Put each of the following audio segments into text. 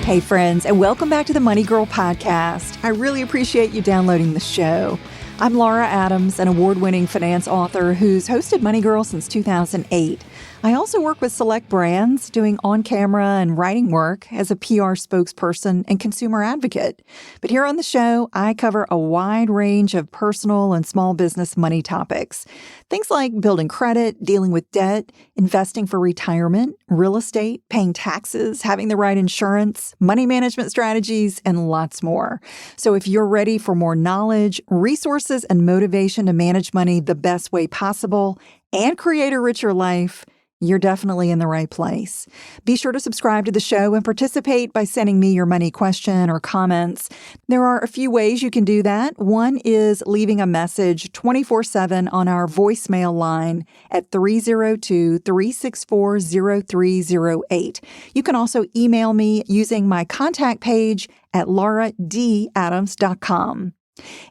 Hey, friends, and welcome back to the Money Girl podcast. I really appreciate you downloading the show. I'm Laura Adams, an award-winning finance author who's hosted Money Girl since 2008. I also work with select brands doing on-camera and writing work as a PR spokesperson and consumer advocate. But here on the show, I cover a wide range of personal and small business money topics. Things like building credit, dealing with debt, investing for retirement, real estate, paying taxes, having the right insurance, money management strategies, and lots more. So if you're ready for more knowledge, resources, and motivation to manage money the best way possible and create a richer life, you're definitely in the right place. Be sure to subscribe to the show and participate by sending me your money question or comments. There are a few ways you can do that. One is leaving a message 24/7 on our voicemail line at 302-364-0308. You can also email me using my contact page at lauradadams.com.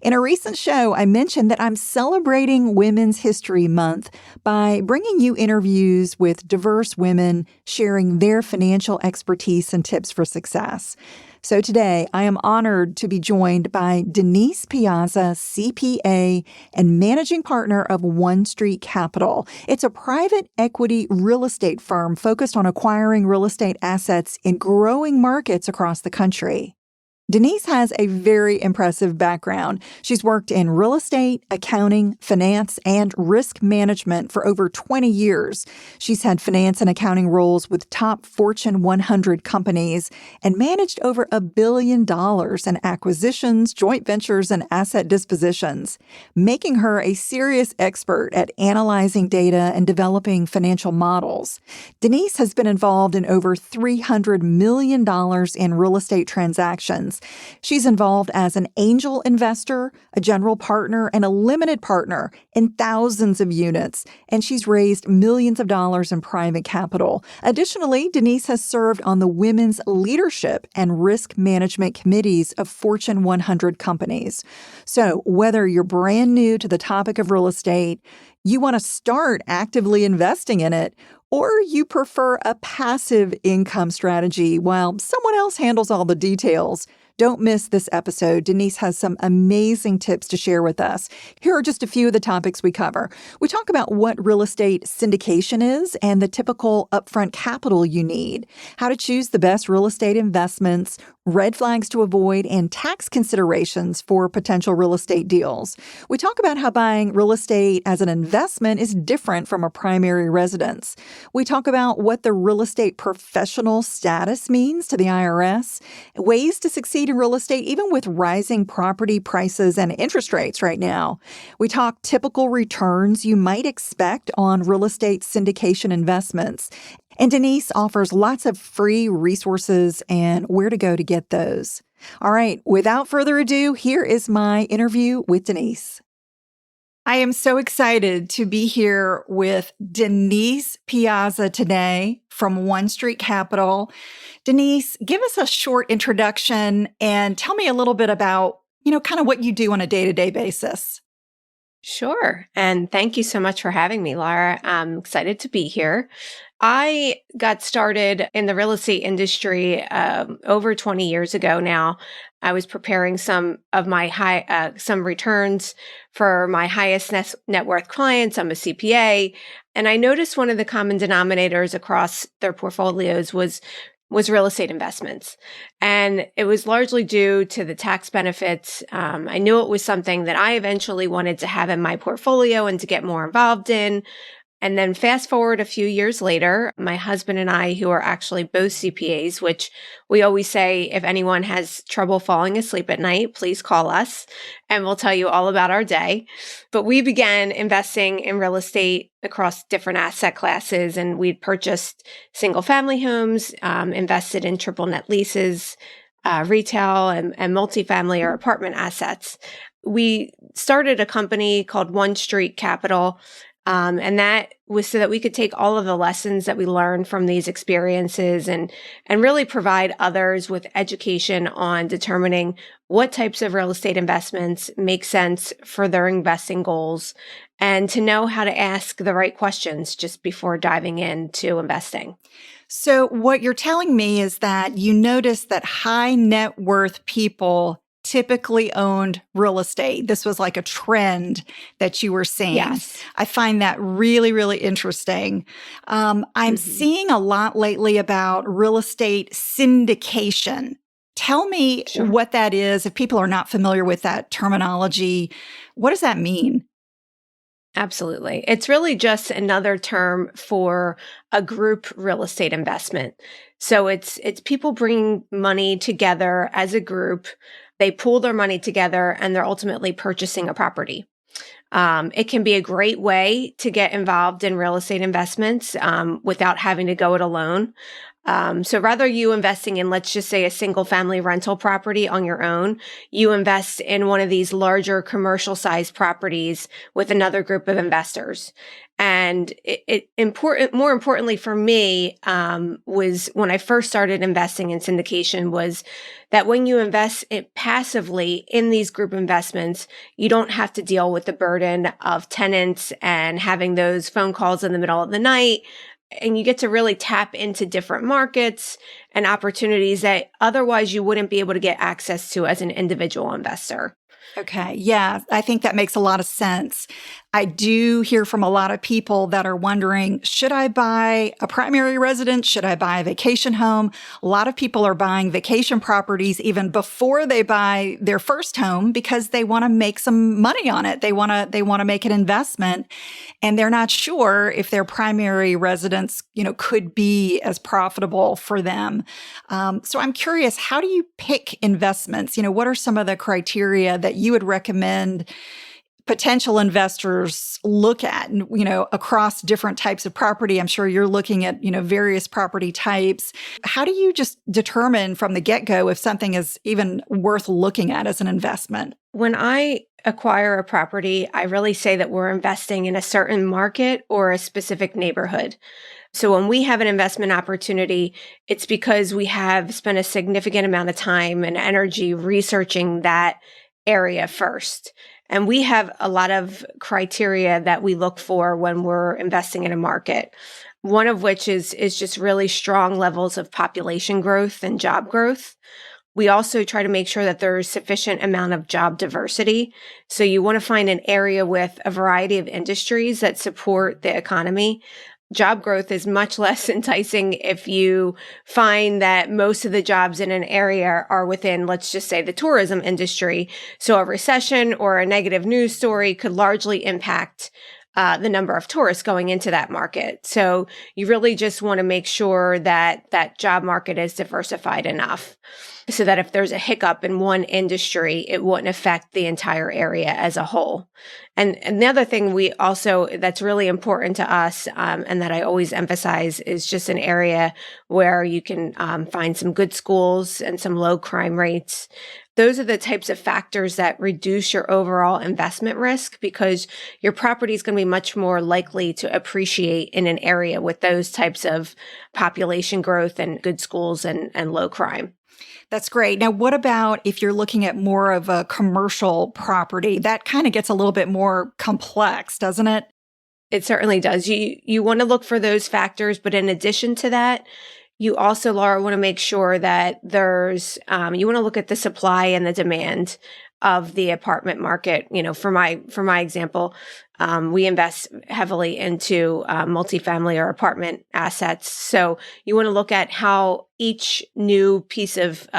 In a recent show, I mentioned that I'm celebrating Women's History Month by bringing you interviews with diverse women sharing their financial expertise and tips for success. So today, I am honored to be joined by Denise Piazza, CPA and managing partner of One Street Capital. It's a private equity real estate firm focused on acquiring real estate assets in growing markets across the country. Denise has a very impressive background. She's worked in real estate, accounting, finance, and risk management for over 20 years. She's had finance and accounting roles with top Fortune 100 companies and managed over $1 billion in acquisitions, joint ventures, and asset dispositions, making her a serious expert at analyzing data and developing financial models. Denise has been involved in over $300 million in real estate transactions. She's involved as an angel investor, a general partner, and a limited partner in thousands of units, and she's raised millions of dollars in private capital. Additionally, Denise has served on the Women's Leadership and Risk Management Committees of Fortune 100 companies. So whether you're brand new to the topic of real estate, you want to start actively investing in it, or you prefer a passive income strategy while someone else handles all the details, don't miss this episode. Denise has some amazing tips to share with us. Here are just a few of the topics we cover. We talk about what real estate syndication is and the typical upfront capital you need, how to choose the best real estate investments, red flags to avoid, and tax considerations for potential real estate deals. We talk about how buying real estate as an investment is different from a primary residence. We talk about what the real estate professional status means to the IRS, ways to succeed in real estate even with rising property prices and interest rates right now. We talk typical returns you might expect on real estate syndication investments. And Denise offers lots of free resources and where to go to get those. All right, without further ado, here is my interview with Denise. I am so excited to be here with Denise Piazza today from One Street Capital. Denise, give us a short introduction and tell me a little bit about, kind of what you do on a day-to-day basis. Sure. And thank you so much for having me, Laura. I'm excited to be here. I got started in the real estate industry over 20 years ago now. I was preparing some of my some returns for my highest net worth clients. I'm a CPA. And I noticed one of the common denominators across their portfolios was real estate investments. And it was largely due to the tax benefits. I knew it was something that I eventually wanted to have in my portfolio and to get more involved in. And then fast forward a few years later, my husband and I, who are actually both CPAs, which we always say, if anyone has trouble falling asleep at night, please call us and we'll tell you all about our day. But we began investing in real estate across different asset classes, and we'd purchased single family homes, invested in triple net leases, retail and multifamily or apartment assets. We started a company called One Street Capital. And that was so that we could take all of the lessons that we learned from these experiences and really provide others with education on determining what types of real estate investments make sense for their investing goals and to know how to ask the right questions just before diving into investing. So what you're telling me is that you notice that high net worth people typically owned real estate. This was like a trend that you were seeing. Yes. I find that really, really interesting. I'm Hmm. seeing a lot lately about real estate syndication. Tell me Sure. what that is. If people are not familiar with that terminology, what does that mean? Absolutely. It's really just another term for a group real estate investment. So it's people bringing money together as a group. They pool their money together and they're ultimately purchasing a property. It can be a great way to get involved in real estate investments without having to go it alone. So rather you investing in, let's just say, a single family rental property on your own, you invest in one of these larger commercial sized properties with another group of investors. And more importantly for me, was when I first started investing in syndication was that when you invest it passively in these group investments, you don't have to deal with the burden of tenants and having those phone calls in the middle of the night, and you get to really tap into different markets and opportunities that otherwise you wouldn't be able to get access to as an individual investor. Okay. Yeah, I think that makes a lot of sense. I do hear from a lot of people that are wondering, should I buy a primary residence? Should I buy a vacation home? A lot of people are buying vacation properties even before they buy their first home because they want to make some money on it. They want to make an investment, and they're not sure if their primary residence, could be as profitable for them. So I'm curious, how do you pick investments? What are some of the criteria that you would recommend potential investors look at, across different types of property? I'm sure you're looking at, various property types. How do you just determine from the get-go if something is even worth looking at as an investment? When I acquire a property, I really say that we're investing in a certain market or a specific neighborhood. So when we have an investment opportunity, it's because we have spent a significant amount of time and energy researching that area first. And we have a lot of criteria that we look for when we're investing in a market. One of which is just really strong levels of population growth and job growth. We also try to make sure that there's sufficient amount of job diversity. So you want to find an area with a variety of industries that support the economy. Job growth is much less enticing if you find that most of the jobs in an area are within, let's just say, the tourism industry. So a recession or a negative news story could largely impact the number of tourists going into that market. So you really just want to make sure that that job market is diversified enough so that if there's a hiccup in one industry, it wouldn't affect the entire area as a whole. And the other thing that's really important to us, and that I always emphasize, is just an area where you can find some good schools and some low crime rates. Those are the types of factors that reduce your overall investment risk because your property is going to be much more likely to appreciate in an area with those types of population growth and good schools and low crime. That's great. Now, what about if you're looking at more of a commercial property? That kind of gets a little bit more complex, doesn't it? It certainly does. You want to look for those factors, but in addition to that, you also, Laura, want to make sure that you want to look at the supply and the demand of the apartment market. For my example, we invest heavily into multifamily or apartment assets. So you want to look at how each new piece of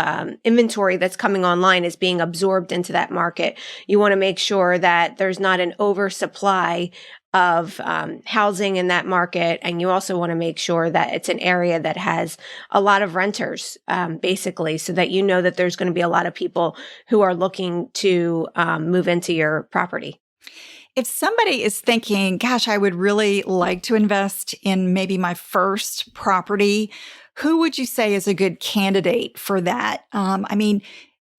inventory that's coming online is being absorbed into that market. You want to make sure that there's not an oversupply of housing in that market. And you also want to make sure that it's an area that has a lot of renters, basically, so that you know that there's going to be a lot of people who are looking to move into your property. If somebody is thinking, gosh, I would really like to invest in maybe my first property, who would you say is a good candidate for that?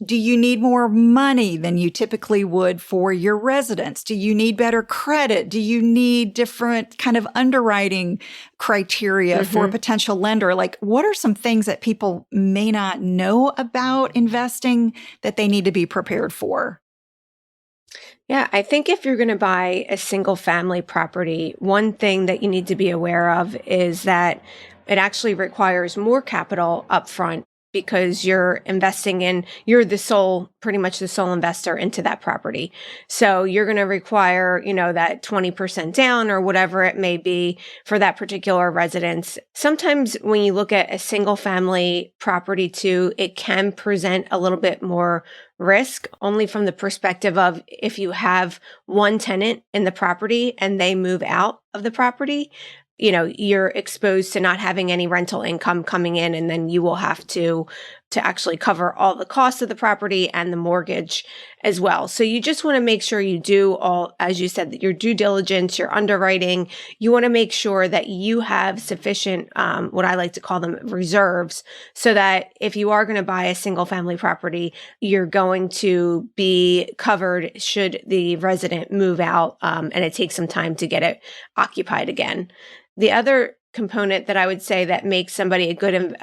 Do you need more money than you typically would for your residence? Do you need better credit? Do you need different kind of underwriting criteria for a potential lender? Like, what are some things that people may not know about investing that they need to be prepared for? Yeah, I think if you're going to buy a single family property, one thing that you need to be aware of is that it actually requires more capital upfront because you're pretty much the sole investor into that property. So you're going to require, that 20% down or whatever it may be for that particular residence. Sometimes when you look at a single family property too, it can present a little bit more risk only from the perspective of if you have one tenant in the property and they move out of the property, you're exposed to not having any rental income coming in, and then you will have to actually cover all the costs of the property and the mortgage as well. So you just want to make sure you do all, as you said, that your due diligence, your underwriting. You want to make sure that you have sufficient, what I like to call them reserves, so that if you are going to buy a single family property, you're going to be covered should the resident move out, and it takes some time to get it occupied again. The other component that I would say that makes somebody a good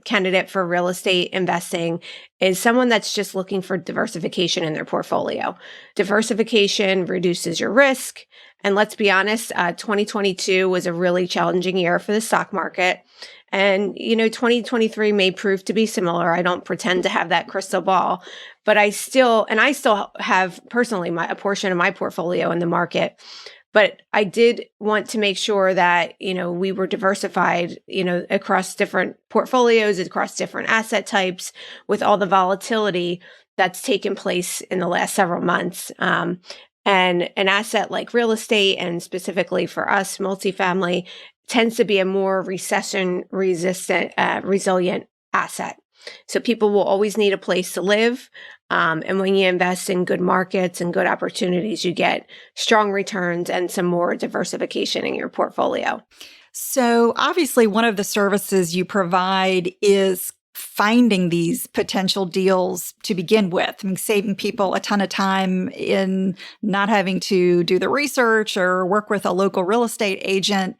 candidate for real estate investing is someone that's just looking for diversification in their portfolio. Diversification reduces your risk. And let's be honest, 2022 was a really challenging year for the stock market. And, 2023 may prove to be similar. I don't pretend to have that crystal ball, but I still have personally a portion of my portfolio in the market. But I did want to make sure that, we were diversified, across different portfolios, across different asset types with all the volatility that's taken place in the last several months. And an asset like real estate, and specifically for us, multifamily, tends to be a more recession resistant, resilient asset. So people will always need a place to live. And when you invest in good markets and good opportunities, you get strong returns and some more diversification in your portfolio. So obviously, one of the services you provide is finding these potential deals to begin with. I mean, saving people a ton of time in not having to do the research or work with a local real estate agent,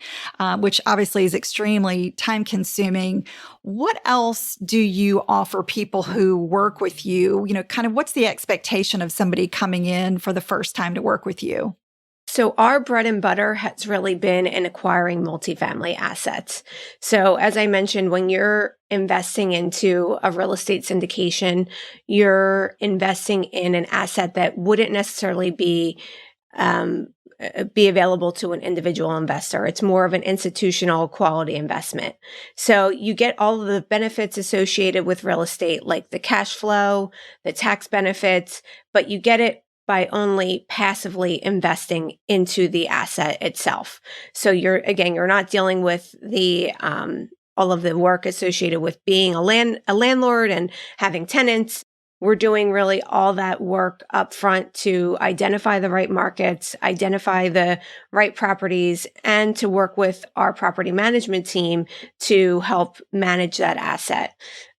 which obviously is extremely time consuming. What else do you offer people who work with you? Kind of what's the expectation of somebody coming in for the first time to work with you? So our bread and butter has really been in acquiring multifamily assets. So as I mentioned, when you're investing into a real estate syndication, you're investing in an asset that wouldn't necessarily be available to an individual investor. It's more of an institutional quality investment. So you get all of the benefits associated with real estate, like the cash flow, the tax benefits, but you get it by only passively investing into the asset itself. So you're not dealing with the all of the work associated with being a landlord and having tenants. We're doing really all that work up front to identify the right markets, identify the right properties, and to work with our property management team to help manage that asset.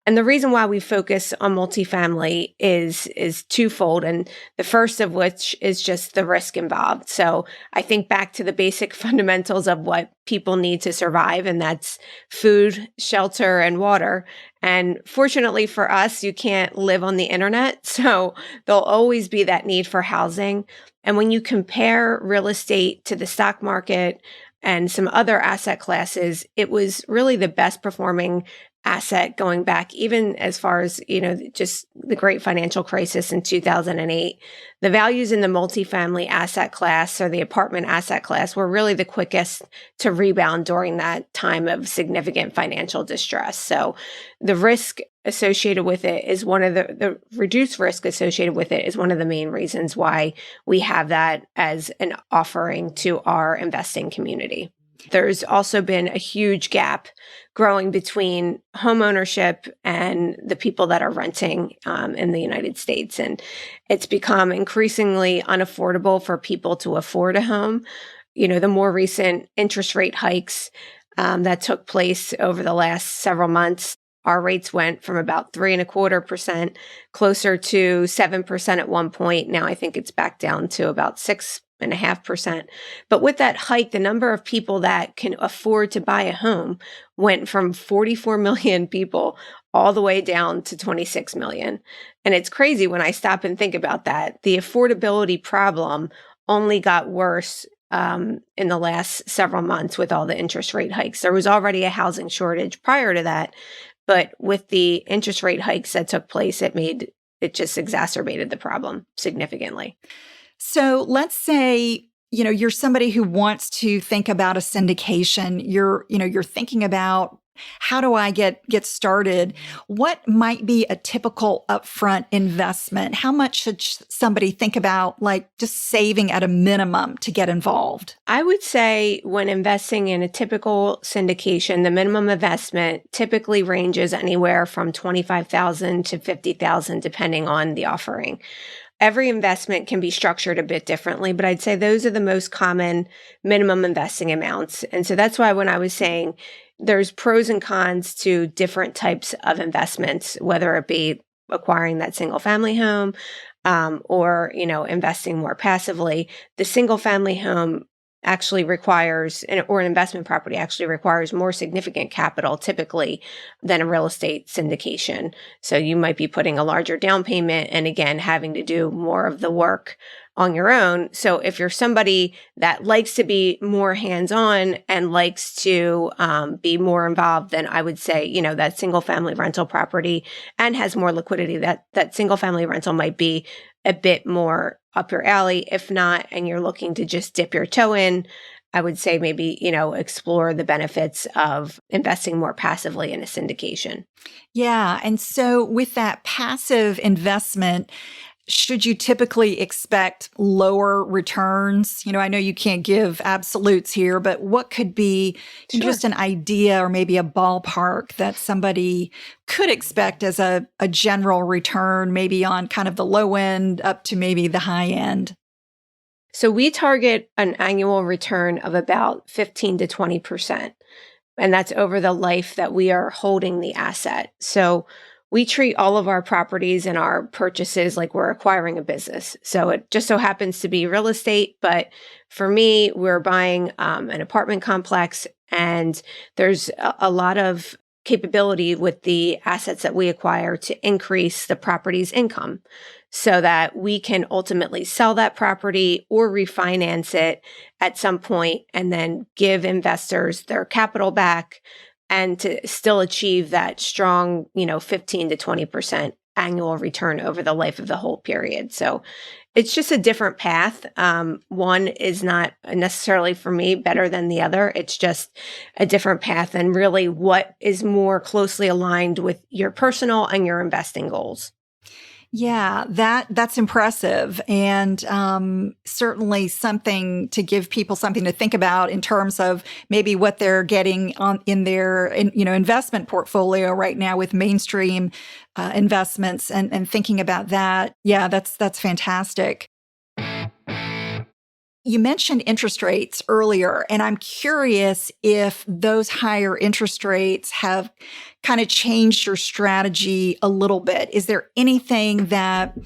And the reason why we focus on multifamily is twofold. And the first of which is just the risk involved. So I think back to the basic fundamentals of what people need to survive, and that's food, shelter, and water. And fortunately for us, you can't live on the internet. So there'll always be that need for housing. And when you compare real estate to the stock market and some other asset classes, it was really the best performing asset going back, even as far as, just the great financial crisis in 2008. The values in the multifamily asset class or the apartment asset class were really the quickest to rebound during that time of significant financial distress. So the risk associated with it is one of the reduced risk associated with it is one of the main reasons why we have that as an offering to our investing community. There's also been a huge gap growing between home ownership and the people that are renting in the United States. And it's become increasingly unaffordable for people to afford a home. The more recent interest rate hikes that took place over the last several months Our rates went from about 3.25% closer to 7% at one point. Now I think it's back down to about 6.5%. But with that hike, the number of people that can afford to buy a home went from 44 million people all the way down to 26 million. And it's crazy when I stop and think about that. The affordability problem only got worse in the last several months with all the interest rate hikes. There was already a housing shortage prior to that, but with the interest rate hikes that took place, it just exacerbated the problem significantly. So let's say, you're somebody who wants to think about a syndication. You're thinking about, how do I get started? What might be a typical upfront investment? How much should somebody think about, like just saving at a minimum to get involved? I would say when investing in a typical syndication, the minimum investment typically ranges anywhere from $25,000 to $50,000, depending on the offering. Every investment can be structured a bit differently, but I'd say those are the most common minimum investing amounts. And so that's why when I was saying there's pros and cons to different types of investments, whether it be acquiring that single family home, or, investing more passively. The single family home actually requires, or an investment property actually requires more significant capital typically than a real estate syndication. So you might be putting a larger down payment and again, having to do more of the work on your own. So if you're somebody that likes to be more hands-on and likes to be more involved, then I would say, that single family rental property and has more liquidity, that single family rental might be a bit more up your alley. If not, and you're looking to just dip your toe in, I would say maybe, explore the benefits of investing more passively in a syndication. Yeah. And so with that passive investment, should you typically expect lower returns? I know you can't give absolutes here, but what could be just an idea or maybe a ballpark that somebody could expect as a general return, maybe on kind of the low end up to maybe the high end? So we target an annual return of about 15 to 20%. And that's over the life that we are holding the asset. So we treat all of our properties and our purchases like we're acquiring a business. So it just so happens to be real estate. But for me, we're buying an apartment complex, and there's a lot of capability with the assets that we acquire to increase the property's income so that we can ultimately sell that property or refinance it at some point and then give investors their capital back and to still achieve that strong, 15 to 20% annual return over the life of the whole period. So it's just a different path. One is not necessarily for me better than the other. It's just a different path and really what is more closely aligned with your personal and your investing goals. Yeah, that's impressive, and certainly something to give people something to think about in terms of maybe what they're getting in their investment portfolio right now with mainstream investments, and thinking about that. Yeah, that's fantastic. You mentioned interest rates earlier, and I'm curious if those higher interest rates have kind of changed your strategy a little bit. Is there anything that,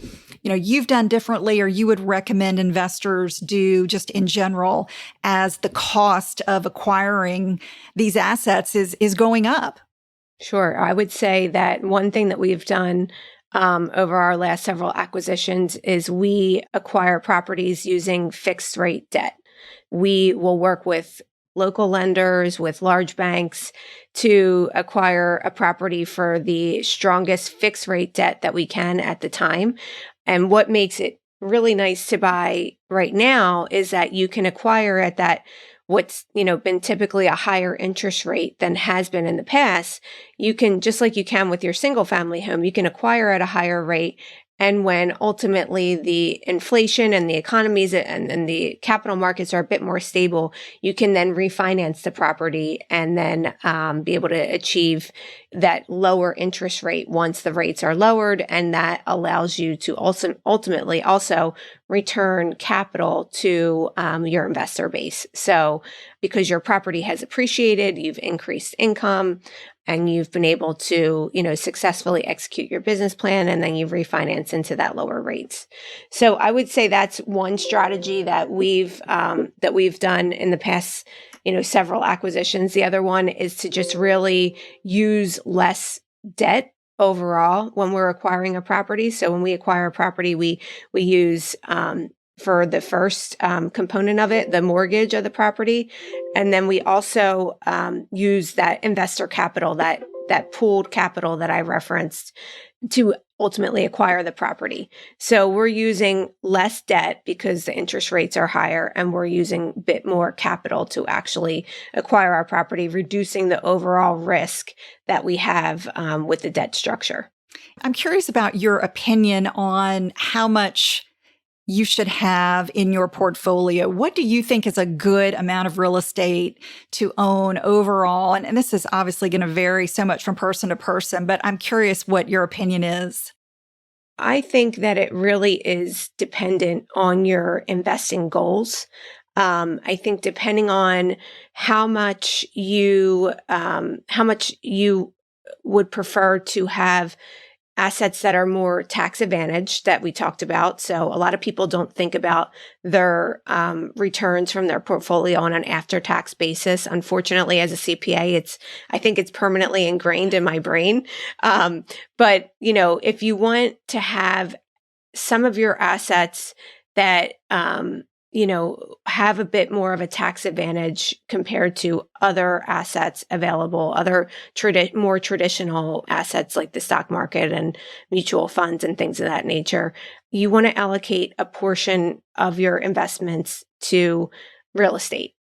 you've done differently or you would recommend investors do just in general as the cost of acquiring these assets is going up? Sure. I would say that one thing that we've done over our last several acquisitions is we acquire properties using fixed rate debt. We will work with local lenders, with large banks to acquire a property for the strongest fixed rate debt that we can at the time. And what makes it really nice to buy right now is that you can acquire at that what's, been typically a higher interest rate than has been in the past. You can, just like you can with your single family home, you can acquire at a higher rate. And when ultimately the inflation and the economies and the capital markets are a bit more stable, you can then refinance the property and then be able to achieve that lower interest rate once the rates are lowered. And that allows you to also ultimately also return capital to your investor base. So because your property has appreciated, you've increased income, and you've been able to, successfully execute your business plan, and then you refinance into that lower rates. So I would say that's one strategy that we've done in the past, several acquisitions. The other one is to just really use less debt overall when we're acquiring a property. So when we acquire a property, we use for the first component of it, the mortgage of the property. And then we also use that investor capital, that pooled capital that I referenced, to ultimately acquire the property. So we're using less debt because the interest rates are higher, and we're using a bit more capital to actually acquire our property, reducing the overall risk that we have with the debt structure. I'm curious about your opinion on how much you should have in your portfolio. What do you think is a good amount of real estate to own overall? And this is obviously going to vary so much from person to person, but I'm curious what your opinion is. I think that it really is dependent on your investing goals. I think depending on how much you would prefer to have assets that are more tax advantaged that we talked about. So a lot of people don't think about their returns from their portfolio on an after-tax basis. Unfortunately, as a CPA, I think it's permanently ingrained in my brain. But if you want to have some of your assets that have a bit more of a tax advantage compared to other assets available, other more traditional assets like the stock market and mutual funds and things of that nature. You want to allocate a portion of your investments to real estate.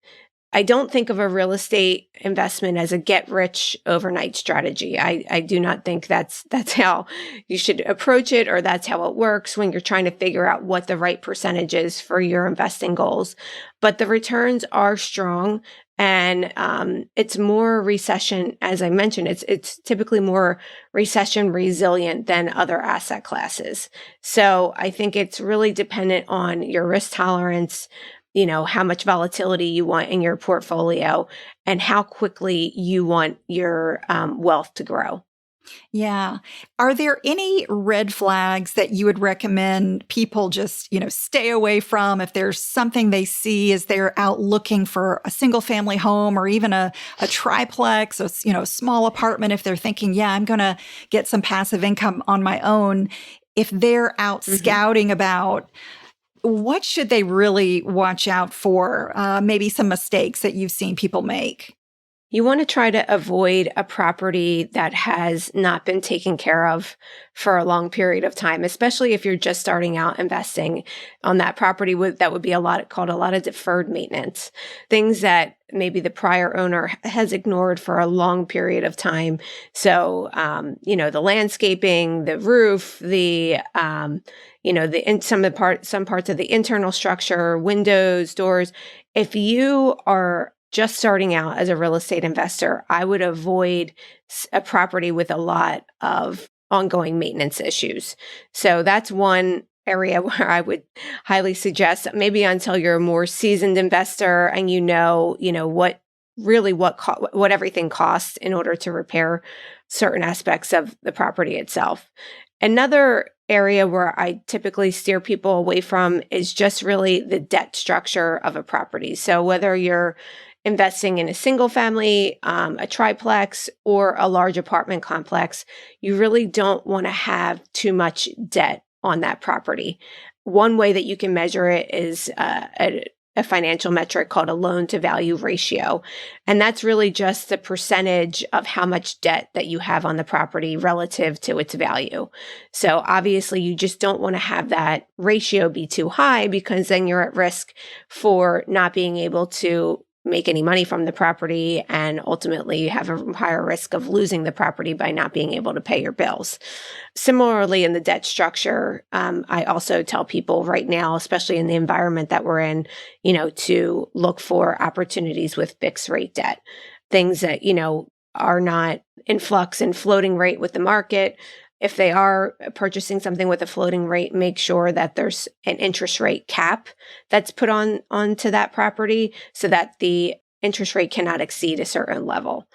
I don't think of a real estate investment as a get rich overnight strategy. I do not think that's how you should approach it, or that's how it works when you're trying to figure out what the right percentage is for your investing goals. But the returns are strong, and it's more recession, as I mentioned, it's typically more recession resilient than other asset classes. So I think it's really dependent on your risk tolerance, how much volatility you want in your portfolio, and how quickly you want your wealth to grow. Yeah. Are there any red flags that you would recommend people just, stay away from if there's something they see as they're out looking for a single family home, or even a triplex, a small apartment, if they're thinking, yeah, I'm going to get some passive income on my own? If they're out scouting about, what should they really watch out for? Maybe some mistakes that you've seen people make. You want to try to avoid a property that has not been taken care of for a long period of time, especially if you're just starting out investing on that property. That would be called a lot of deferred maintenance, things that maybe the prior owner has ignored for a long period of time. So, the landscaping, the roof, some parts of the internal structure, windows, doors. If you are just starting out as a real estate investor, I would avoid a property with a lot of ongoing maintenance issues. So that's one area where I would highly suggest, maybe until you're a more seasoned investor and what everything costs in order to repair certain aspects of the property itself. Another area where I typically steer people away from is just really the debt structure of a property. So whether you're investing in a single family, a triplex, or a large apartment complex, you really don't want to have too much debt on that property. One way that you can measure it is a financial metric called a loan to value ratio. And that's really just the percentage of how much debt that you have on the property relative to its value. So obviously you just don't want to have that ratio be too high, because then you're at risk for not being able to make any money from the property, and ultimately you have a higher risk of losing the property by not being able to pay your bills. Similarly, in the debt structure, I also tell people right now, especially in the environment that we're in, to look for opportunities with fixed rate debt, things that, are not in flux and floating rate with the market. If they are purchasing something with a floating rate, make sure that there's an interest rate cap that's put onto that property so that the interest rate cannot exceed a certain level.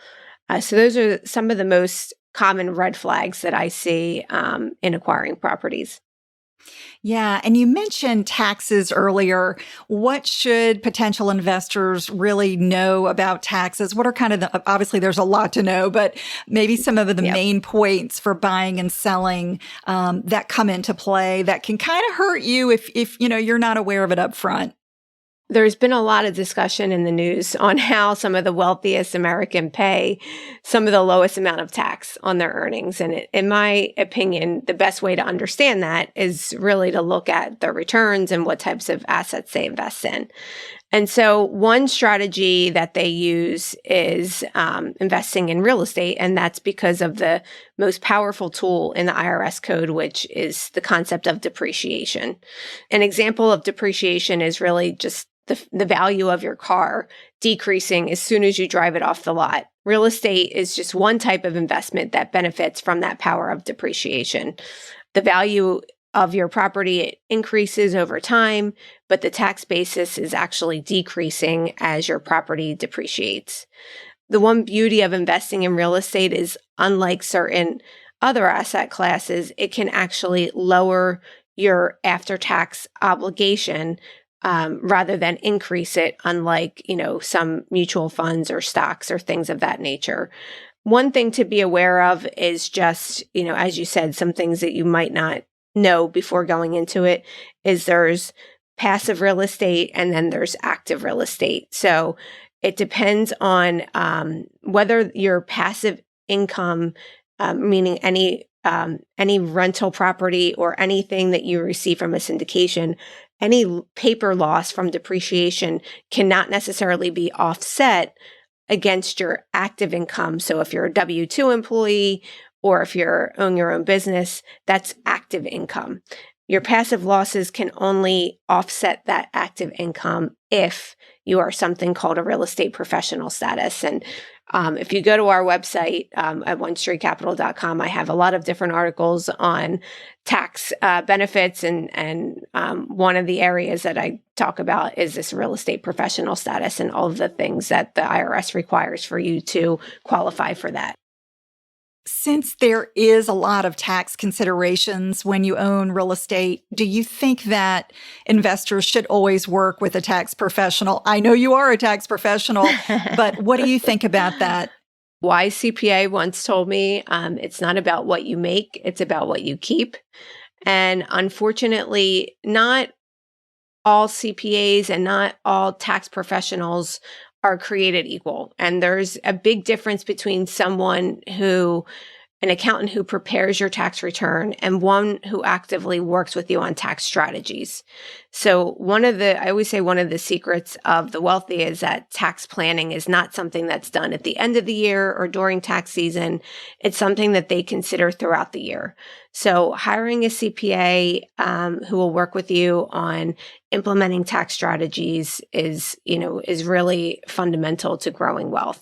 So those are some of the most common red flags that I see in acquiring properties. Yeah. And you mentioned taxes earlier. What should potential investors really know about taxes? What are kind of obviously there's a lot to know, but maybe some of the Yep. main points for buying and selling that come into play that can kind of hurt you if you're not aware of it up front. There's been a lot of discussion in the news on how some of the wealthiest Americans pay some of the lowest amount of tax on their earnings. And in my opinion, the best way to understand that is really to look at their returns and what types of assets they invest in. And so one strategy that they use is investing in real estate. And that's because of the most powerful tool in the IRS code, which is the concept of depreciation. An example of depreciation is really just the value of your car decreasing as soon as you drive it off the lot. Real estate is just one type of investment that benefits from that power of depreciation. The value of your property increases over time, but the tax basis is actually decreasing as your property depreciates. The one beauty of investing in real estate is, unlike certain other asset classes, it can actually lower your after-tax obligation rather than increase it, unlike, some mutual funds or stocks or things of that nature. One thing to be aware of is just, as you said, some things that you might not know before going into it is there's passive real estate and then there's active real estate. So it depends on whether your passive income, meaning any rental property or anything that you receive from a syndication, any paper loss from depreciation cannot necessarily be offset against your active income. So if you're a W-2 employee or if you're own your own business, that's active income. Your passive losses can only offset that active income if you are something called a real estate professional status. And if you go to our website at onestreetcapital.com, I have a lot of different articles on tax benefits. And one of the areas that I talk about is this real estate professional status and all of the things that the IRS requires for you to qualify for that. Since there is a lot of tax considerations when you own real estate, do you think that investors should always work with a tax professional? I know you are a tax professional, but what do you think about that? Wise CPA once told me, it's not about what you make, it's about what you keep. And unfortunately, not all CPAs and not all tax professionals are created equal. And there's a big difference between an accountant who prepares your tax return and one who actively works with you on tax strategies. So I always say one of the secrets of the wealthy is that tax planning is not something that's done at the end of the year or during tax season. It's something that they consider throughout the year. So hiring a CPA who will work with you on implementing tax strategies is really fundamental to growing wealth.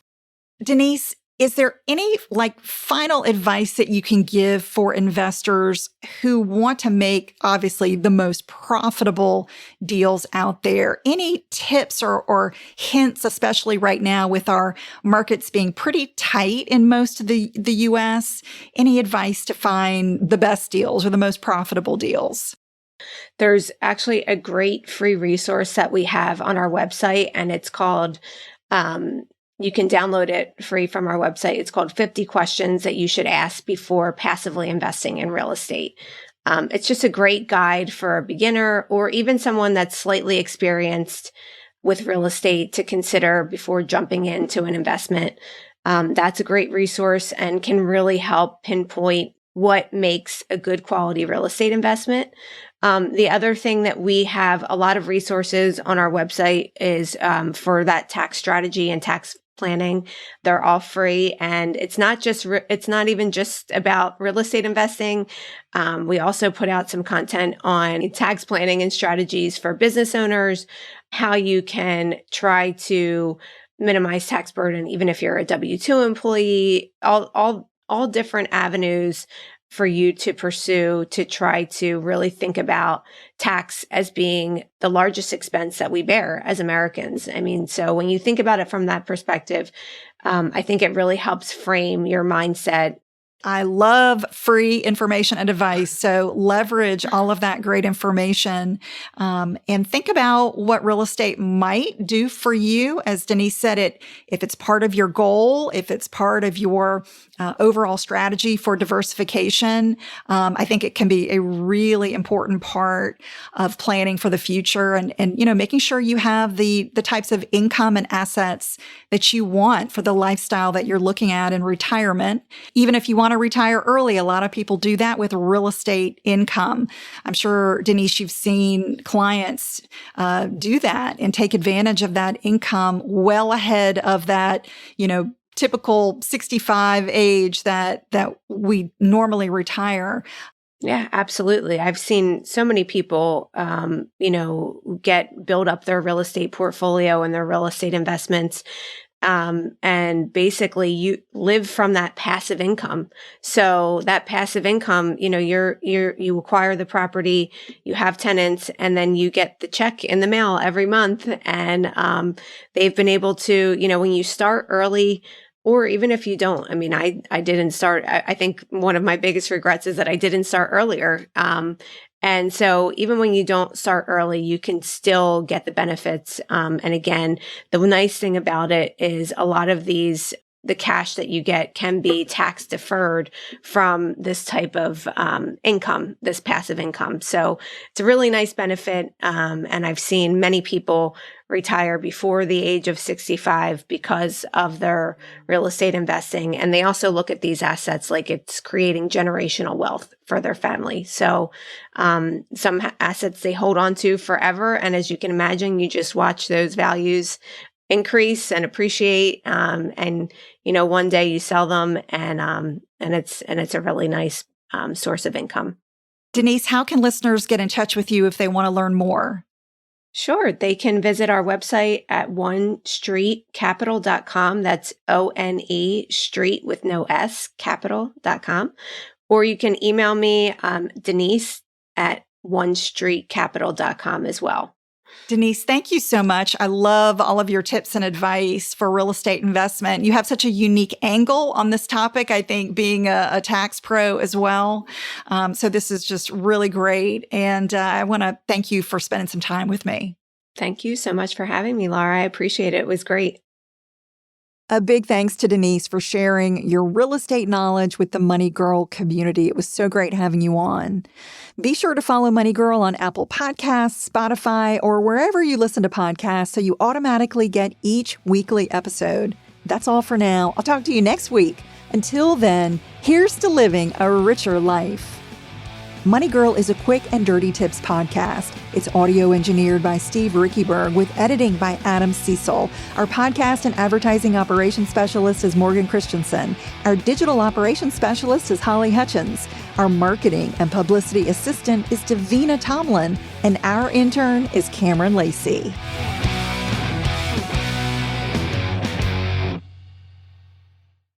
Denise, is there any final advice that you can give for investors who want to make obviously the most profitable deals out there? Any tips or hints, especially right now with our markets being pretty tight in most of the US? Any advice to find the best deals or the most profitable deals? There's actually a great free resource that we have on our website, and it's called you can download it free from our website. It's called 50 Questions That You Should Ask Before Passively Investing in Real Estate. It's just a great guide for a beginner or even someone that's slightly experienced with real estate to consider before jumping into an investment. That's a great resource and can really help pinpoint what makes a good quality real estate investment. The other thing that we have a lot of resources on our website is for that tax strategy and tax planning. They're all free, and it's not even just about real estate investing. We also put out some content on tax planning and strategies for business owners, how you can try to minimize tax burden, even if you're a W-2 employee, all different avenues for you to pursue to try to really think about tax as being the largest expense that we bear as Americans. I mean, so when you think about it from that perspective, I think it really helps frame your mindset. I love free information and advice. So leverage all of that great information and think about what real estate might do for you. As Denise said, if it's part of your goal, if it's part of your overall strategy for diversification, I think it can be a really important part of planning for the future and making sure you have the types of income and assets that you want for the lifestyle that you're looking at in retirement. Even if you want to retire early, a lot of people do that with real estate income. I'm sure, Denise, you've seen clients do that and take advantage of that income well ahead of that, typical 65 age that we normally retire. Yeah, absolutely. I've seen so many people, build up their real estate portfolio and their real estate investments. And basically you live from that passive income. So that passive income, you acquire the property, you have tenants, and then you get the check in the mail every month. And, they've been able to, when you start early, or even if you don't, I didn't start. I think one of my biggest regrets is that I didn't start earlier. And so even when you don't start early, you can still get the benefits. And again, the nice thing about it is a lot of the cash that you get can be tax deferred from this type of income, this passive income. So it's a really nice benefit. And I've seen many people retire before the age of 65 because of their real estate investing. And they also look at these assets like it's creating generational wealth for their family. So some assets they hold on to forever. And as you can imagine, you just watch those values increase and appreciate. And one day you sell them and it's a really nice source of income. Denise, how can listeners get in touch with you if they want to learn more? Sure. They can visit our website at onestreetcapital.com. That's ONE street with no S, capital.com. Or you can email me, Denise at onestreetcapital.com as well. Denise, thank you so much. I love all of your tips and advice for real estate investment. You have such a unique angle on this topic, I think, being a tax pro as well. So this is just really great. And I want to thank you for spending some time with me. Thank you so much for having me, Laura. I appreciate it. It was great. A big thanks to Denise for sharing your real estate knowledge with the Money Girl community. It was so great having you on. Be sure to follow Money Girl on Apple Podcasts, Spotify, or wherever you listen to podcasts so you automatically get each weekly episode. That's all for now. I'll talk to you next week. Until then, here's to living a richer life. Money Girl is a quick and dirty tips podcast. It's audio engineered by Steve Rickyberg with editing by Adam Cecil. Our podcast and advertising operations specialist is Morgan Christensen. Our digital operations specialist is Holly Hutchins. Our marketing and publicity assistant is Davina Tomlin. And our intern is Cameron Lacey.